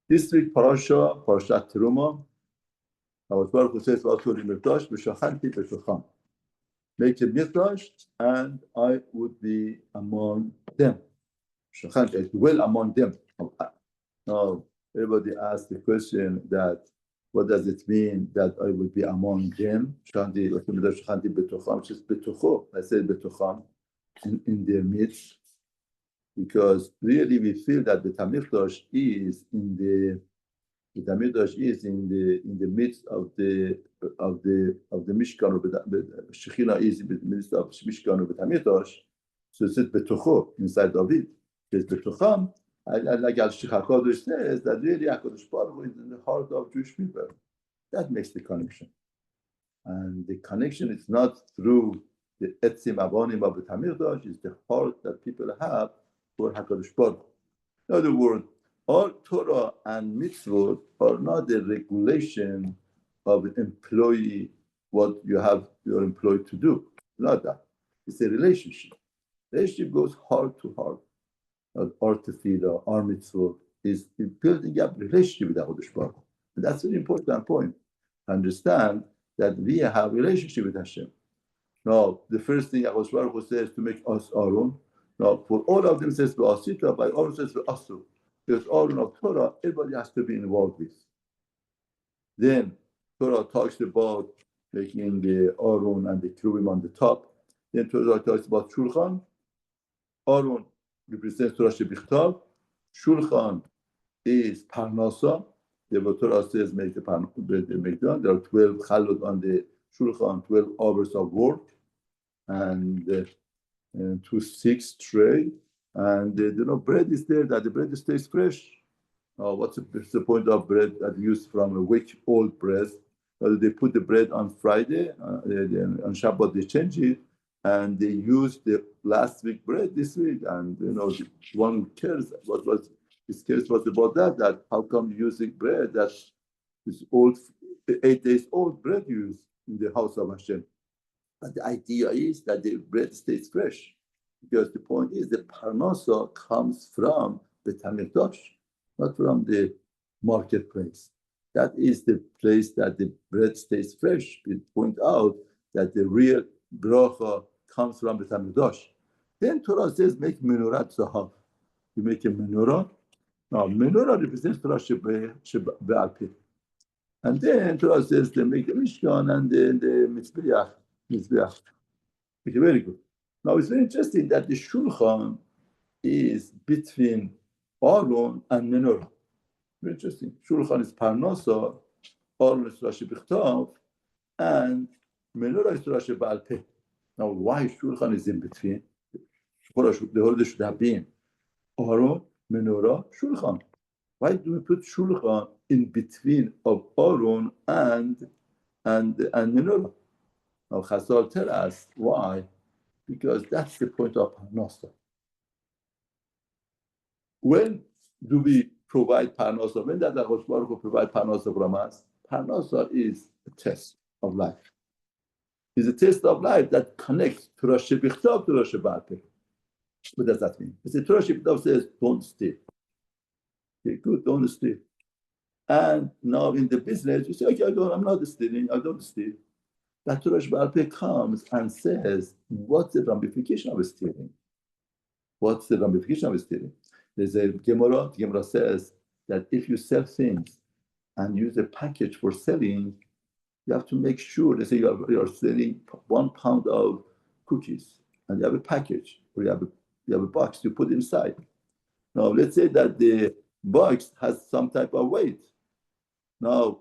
This week, Parashat Terumah. Our Baruch says, make a mikdash, and I would be among them. Shulchan, well among them. Now, everybody asks the question that, what does it mean that I would be among them? Which is betocho. I said betocham, in their midst, because really we feel that the Mikdash is in the midst of the Mishkan, or the Shekhinah is in the midst of Mishkan of the Mikdash. So it's betocho, inside of it. There's betocham. Like Al-Shikha Kodesh says, that really HaKadosh Baruch Hu is in the heart of Jewish people. That makes the connection. And the connection is not through the etzim avonim of the Mikdash, it's the heart that people have for HaKadosh Baruch Hu. In other words, all Torah and mitzvot are not the regulation of an employee, what you're employed to do. Not that. It's a relationship. Relationship goes heart to heart. Our tefillah, our mitzvot is building up relationship with HaKadosh Baruch Hu. And that's an important point. Understand that we have a relationship with Hashem. Now, the first thing HaKadosh Baruch Hu says to make us aron. Now, for all of them says v'asita, by all says v'asu. There's aron of Torah, everybody has to be involved with. Then Torah talks about making the aron and the cherubim on the top. Then Torah talks about shulchan. Aron represents Torah shebichtav. Shulchan is parnasa. The Torah says make the mikdash. There are 12 chalot on the shulchan, 12 hours of work, and 2 tray. And bread is there, that the bread stays fresh. What's the point of bread that used from a week-old bread? They put the bread on Friday, then on Shabbat they change it, and they use the last week bread this week. And one cares his case was about that how come using bread that is old, 8 days old bread used in the house of Hashem. But the idea is that the bread stays fresh. Because the point is the parnasa comes from the Mikdash, not from the marketplace. That is the place that the bread stays fresh. We point out that the real bracha comes from the Mikdash. Then Torah says make menora zahav. You make a menora. Now menora represents Torah shebe'al. And then Torah says they make the Mishkan and then the Mizbeach. Okay, very good. Now, it's very interesting that the shulchan is between aron and menora. Very interesting. Shulchan is parnasa, aron is Torah shebichtav, and menora is Torah shebe'al peh. Now, why shulchan is in between? The holiday should have been aron, menora, shulchan. Why do we put shulchan in between of aron and menora? Now, Chazal tell us why. Because that's the point of parnasa. When do we provide parnasa? When does HaKadosh Baruch Hu provide parnasa from us? Parnasa is a test of life. It's a test of life that connects Torah shebichtav, Torah shebe'al peh. What does that mean? It's a Torah shebichtav says, don't steal. Okay, good, don't steal. And now in the business, you say, okay, I'm not stealing, I don't steal. That Torah shebe'al peh comes and says, what's the ramification of stealing? What's the ramification of stealing? There's a Gemara. The Gemara says that if you sell things and use a package for selling, you have to make sure. They say you are selling 1 pound of cookies, and you have a package, or you have a box you put inside. Now, let's say that the box has some type of weight. Now,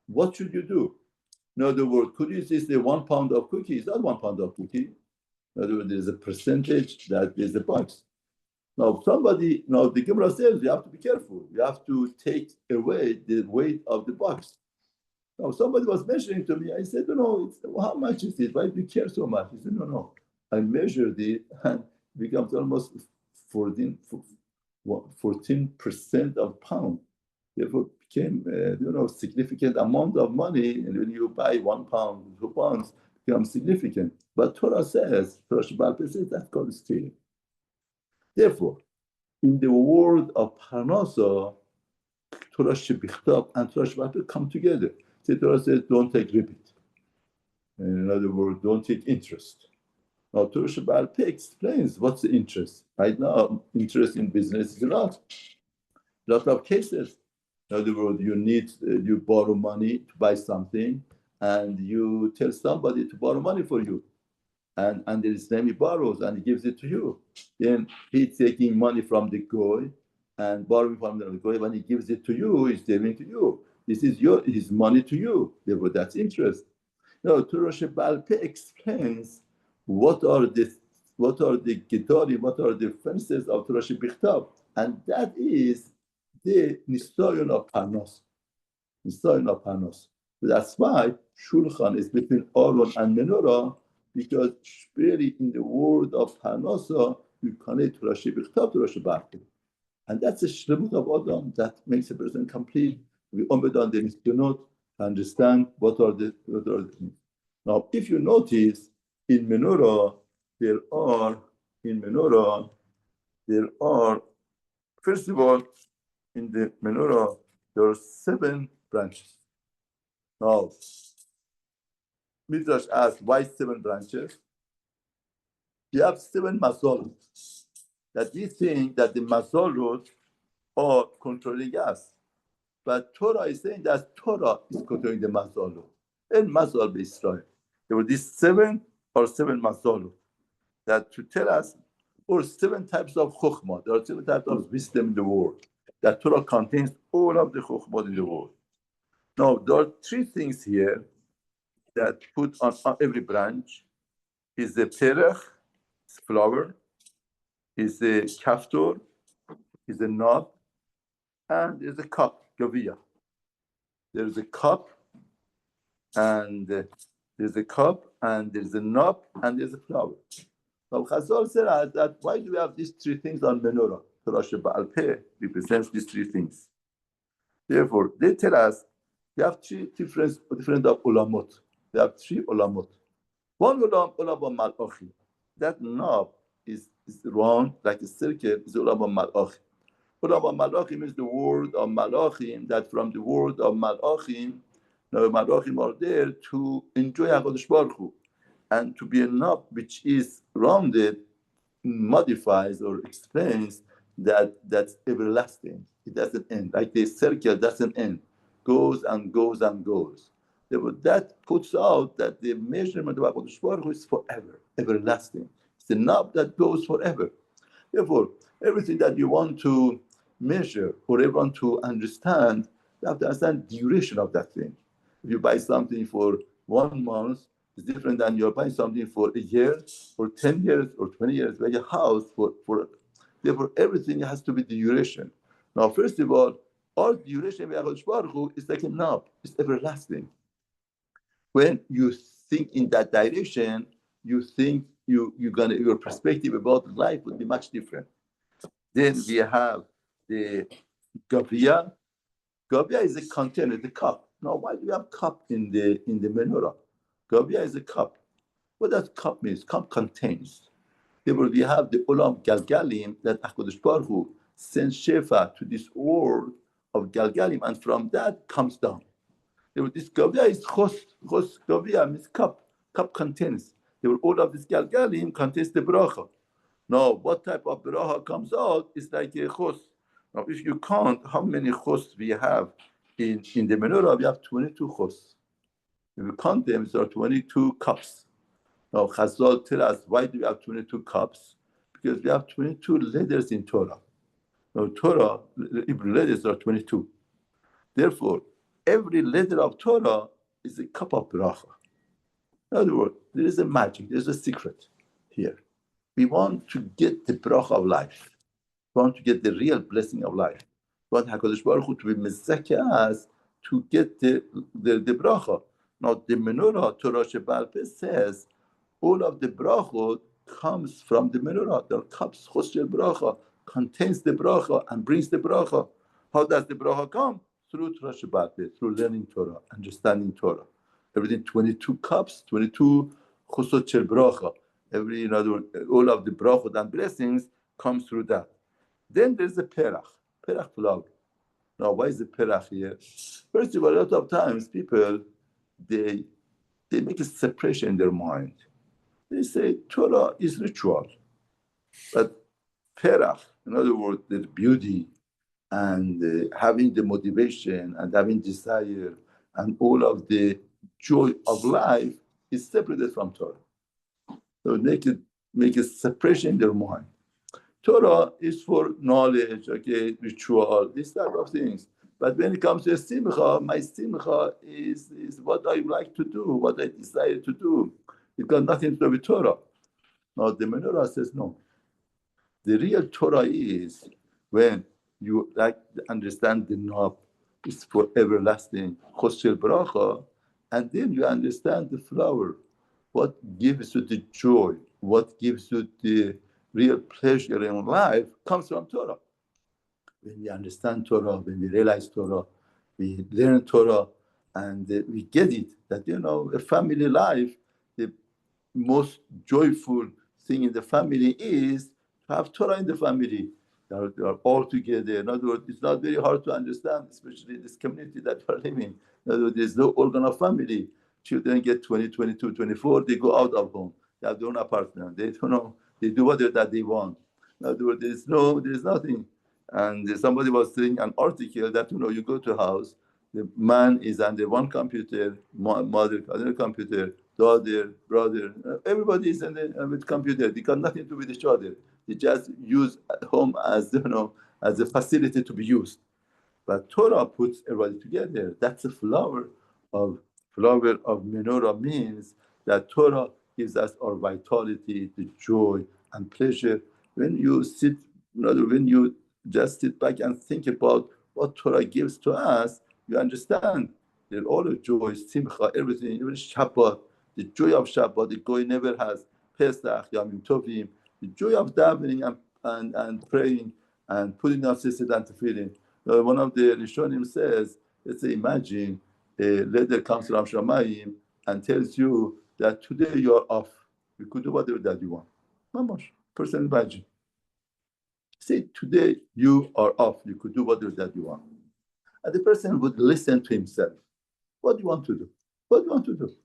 what should you do? In other words, cookies is the 1 pound of cookies, not 1 pound of cookie. In other words, there's a percentage that is the box. Now, the Gemara says you have to be careful. You have to take away the weight of the box. Now, somebody was mentioning to me, I said, how much is it? Why do you care so much? He said, no. I measured it and it becomes almost 14% of pound. Therefore, it became significant amount of money. And when you buy 1 pound, 2 pounds, it becomes significant. But Torah says, Torah shebe'al peh says that's called stealing. Therefore, in the world of parnasa, Torah shebichtav and Torah shebalpeh come together. The Torah says, don't take repeat. In other words, don't take interest. Now, Torah shebalpeh explains what's the interest. Right now, interest in business is a lot of cases. In other words, you borrow money to buy something, and you tell somebody to borrow money for you. And there is name he borrows and he gives it to you. Then he's taking money from the goy and borrowing from the goy. When he gives it to you, he's giving to you. This is his money to you. Therefore, that's interest. Now, Torah shebalpeh explains what are the gedolim, what are the fences of Torah shebichtav, and that is the nisayon of panos. Nisayon of panos. That's why shulchan is between aron and menora, because really in the word of Hanosa, you connect Torah shebichtav, Torah shebalpeh. And that's the shlemut of Adam that makes a person complete. We omed on the misyonot to understand what are the things. Now, if you notice, in menora, there are, first of all, in the menora, there are 7 branches. Now, Midrash asks, why 7 branches? You have 7 mazalot. That we think that the mazalot are controlling us. But Torah is saying that Torah is controlling the mazalot. And mazal Israel. There were these 7 mazalot that to tell us, or 7 types of chokhmah. There are 7 types of wisdom in the world. That Torah contains all of the chokhmah in the world. Now, there are 3 things here that put on every branch. Is the perech, flower, is the kaftor, is the knob, and there's a cup, gavia. There's a cup, and there's a knob, and there's a flower. Now, Chazal said that why do we have these 3 things on menora? Torah shebalpeh represents these 3 things. Therefore, they tell us we have 3 different of ulamot. They have 3 ulamot. One ulam malachim. That knob is round like a circle. Is ulam malachim. Ulam malachim is the word of malachim. That from the word of malachim, now malachim are there to enjoy HaKadosh Baruch Hu, and to be a knob which is rounded modifies or explains that that's everlasting. It doesn't end. Like the circle doesn't end, goes and goes and goes. That puts out that the measurement of HaKadosh Baruch Hu is forever, everlasting. It's the knob that goes forever. Therefore, everything that you want to measure or you want to understand, you have to understand the duration of that thing. If you buy something for 1 month, it's different than you're buying something for a year or 10 years or 20 years, like a house therefore everything has to be the duration. Now, first of all, duration of HaKadosh Baruch Hu is like a knob, it's everlasting. When you think in that direction, you think your perspective about life would be much different. Then we have the gavia. Gavia is a container, the cup. Now, why do we have cup in the menora? Gavia is a cup. What does cup mean? Cup contains. Therefore, we have the olam galgalim that HaKadosh Baruch Hu sends shefa to this world of galgalim, and from that comes down. This gavia is chos gavia means cup. Cup contains. All of this galgalim contains the bracha. Now, what type of bracha comes out is like a chos. Now, if you count how many chos we have in the menora, we have 22 chos. If you count them, there are 22 cups. Now, Chazal tell us why do we have 22 cups? Because we have 22 letters in Torah. Now, Torah, Hebrew letters are 22. Therefore, every letter of Torah is a cup of bracha. In other words, there is a magic, there's a secret here. We want to get the bracha of life. We want to get the real blessing of life. We want HaKadosh Baruch Hu to be mezakeh us to get the bracha. Now, the menora, Torah shebalpeh says, all of the brachot comes from the menora. The cups, choshel bracha, contains the bracha and brings the bracha. How does the bracha come? Through Torah shebalpeh, through learning Torah, understanding Torah. Everything, 22 cups, 22 chosot shel bracha. All of the brachot and blessings comes through that. Then there's the perach flower. Now, why is the perach here? First of all, a lot of times people, they make a separation in their mind. They say Torah is ritual, but perach, in other words, the beauty and having the motivation and having desire and all of the joy of life is separated from Torah. So make a separation in their mind. Torah is for knowledge, okay, ritual, this type of things. But when it comes to simcha, my simcha is what I like to do, what I desire to do. It got nothing to do with Torah. Now the menora says no. The real Torah is when you like understand the knob is for everlasting, chosel bracha, and then you understand the flower. What gives you the joy, what gives you the real pleasure in life comes from Torah. When we understand Torah, when we realize Torah, we learn Torah, and we get it, that, a family life, the most joyful thing in the family is to have Torah in the family. They are all together. In other words, it's not very hard to understand, especially in this community that we're living. In other words, there's no organ of family. Children get 20, 22, 24, they go out of home. They have their own apartment. They don't know. They do whatever that they want. In other words, there's nothing. And somebody was saying an article that, you go to a house, the man is under one computer, mother another computer, daughter, brother, everybody is with computer. They got nothing to do with each other. They just use at home as as a facility to be used. But Torah puts everybody together. That's a flower of menora, means that Torah gives us our vitality, the joy and pleasure. When you when you just sit back and think about what Torah gives to us, you understand that all the joy, simcha, everything, even Shabbat, the joy of Shabbat, the goy never has, Pesach, Yamim Tovim, the joy of davening and praying and putting on tzitzit and tefillin. One of the Rishonim says, let's say, imagine a letter comes from Shamayim and tells you that today you are off. You could do whatever that you want. Mamash, person imagine. Say today you are off. You could do whatever that you want. And the person would listen to himself. What do you want to do? What do you want to do?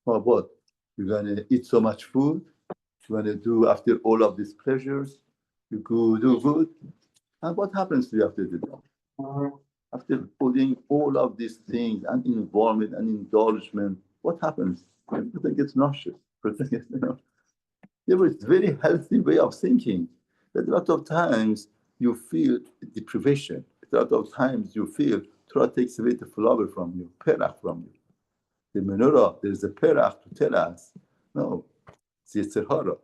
Or what? You're going to eat so much food? You're going to do after all of these pleasures? You could do good? And what happens to you after the day? After putting all of these things and involvement and indulgence, what happens? The person gets nauseous. Person gets, It's a very healthy way of thinking. That a lot of times you feel deprivation. A lot of times you feel Torah takes away the flower from you, perach from you. The menora, there's a perach to tell us, no, it's Yitzhara.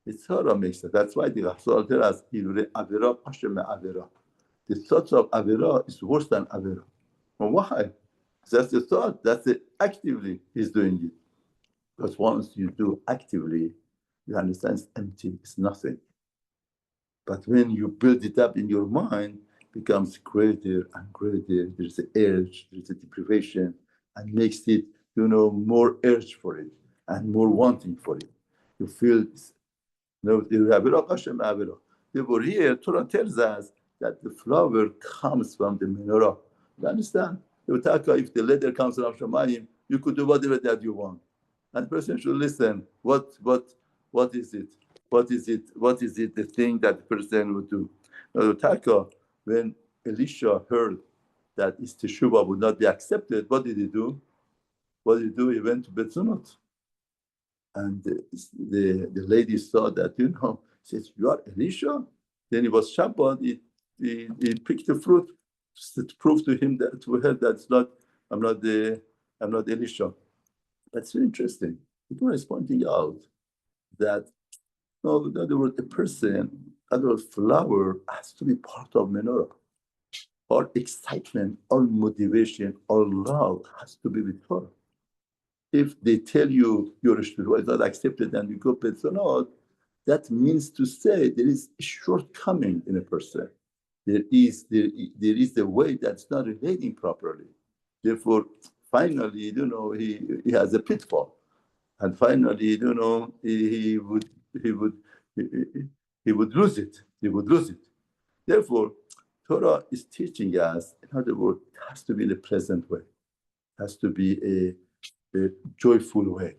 Yitzhara makes it. That's why the Chazal tells us, avera pashem avera. The thoughts of avera is worse than avera. And why? That's the thought. That's it. Actively he's doing it. Because once you do actively, you understand it's empty. It's nothing. But when you build it up in your mind, it becomes greater and greater. There's an urge, there's a deprivation, and makes it, more urge for it and more wanting for it. You feel, therefore here, Torah tells us that the flower comes from the menora. You understand? If the letter comes from Shamayim, you could do whatever that you want. And the person should listen. What is it? What is it, the thing that the person would do? When Elisha heard that his teshuvah would not be accepted, what did he do? He went to Betzunot. And the lady saw that, says, you are Elisha? Then it was Shabbat, he picked the fruit to prove to her that I'm not Elisha. That's very interesting. People is pointing out that, in other words, flower has to be part of menora. All excitement, all motivation, all love has to be with Torah. If they tell you your shulchan is not accepted and you go Betzonot, that means to say there is a shortcoming in a person. There is a way that's not relating properly. Therefore, finally, he has a pitfall, and finally, he would lose it. He would lose it. Therefore, Torah is teaching us, in other words, it has to be in a pleasant way, it has to be a joyful way.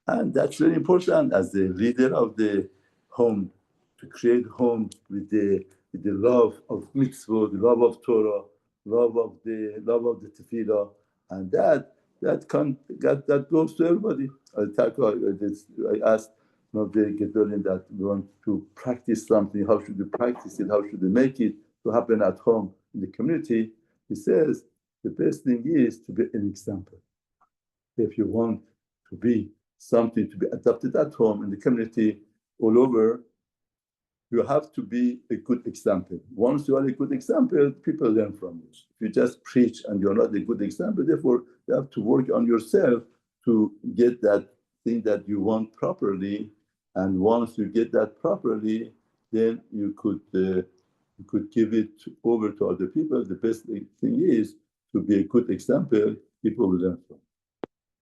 And that's very important as the leader of the home, to create home with the love of mitzvah, the love of Torah, love of the tefillah, and that goes to everybody. I asked the Gedolim that we want to practice something. How should we practice it? How should we make it to happen at home in the community? He says the best thing is to be an example. If you want to be something to be adopted at home in the community all over, you have to be a good example. Once you are a good example, people learn from you. If you just preach and you're not a good example, therefore you have to work on yourself to get that thing that you want properly. And once you get that properly, then you could give it over to other people. The best thing is to be a good example, people will learn from.